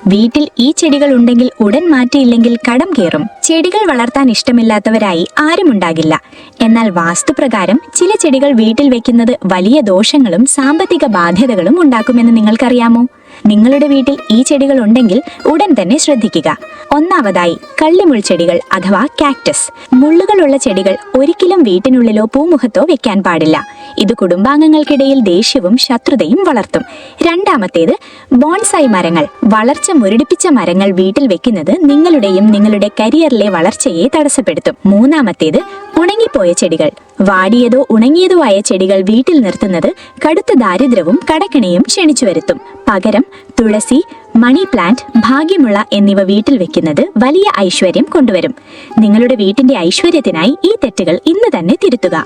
വീട്ടിൽ ഈ ചെടികൾ ഉണ്ടെങ്കിൽ ഉടൻ മാറ്റിയില്ലെങ്കിൽ കടം കയറും. ചെടികൾ വളർത്താൻ ഇഷ്ടമില്ലാത്തവരായി ആരുമുണ്ടാകില്ല. എന്നാൽ വാസ്തുപ്രകാരം ചില ചെടികൾ വീട്ടിൽ വെക്കുന്നത് വലിയ ദോഷങ്ങളും സാമ്പത്തിക ബാധ്യതകളും ഉണ്ടാക്കുമെന്ന് നിങ്ങൾക്കറിയാമോ? നിങ്ങളുടെ വീട്ടിൽ ഈ ചെടികൾ ഉണ്ടെങ്കിൽ ഉടൻ തന്നെ ശ്രദ്ധിക്കുക. ഒന്നാമതായി, കള്ളിമുൾ ചെടികൾ അഥവാ കാക്ടസ്. മുള്ളുകളുള്ള ചെടികൾ ഒരിക്കലും വീട്ടിനുള്ളിലോ പൂമുഖത്തോ വെക്കാൻ പാടില്ല. ഇത് കുടുംബാംഗങ്ങൾക്കിടയിൽ ദേഷ്യവും ശത്രുതയും വളർത്തും. രണ്ടാമത്തേത്, ബോൺസായി മരങ്ങൾ. വളർച്ച മുരടിപ്പിച്ച മരങ്ങൾ വീട്ടിൽ വെക്കുന്നത് നിങ്ങളുടെയും നിങ്ങളുടെ കരിയറിലെ വളർച്ചയെ തടസ്സപ്പെടുത്തും. മൂന്നാമത്തേത്, ഉണങ്ങിപ്പോയ ചെടികൾ. വാടിയതോ ഉണങ്ങിയതോ ആയ ചെടികൾ വീട്ടിൽ നിർത്തുന്നത് കടുത്ത ദാരിദ്ര്യവും കടക്കെണിയും ക്ഷണിച്ചു വരുത്തും. പകരം തുളസി, മണി പ്ലാന്റ്, ഭാഗ്യമുള്ള എന്നിവ വീട്ടിൽ വെക്കുന്നത് വലിയ ഐശ്വര്യം കൊണ്ടുവരും. നിങ്ങളുടെ വീട്ടിന്റെ ഐശ്വര്യത്തിനായി ഈ തെറ്റുകൾ ഇന്ന് തന്നെ തിരുത്തുക.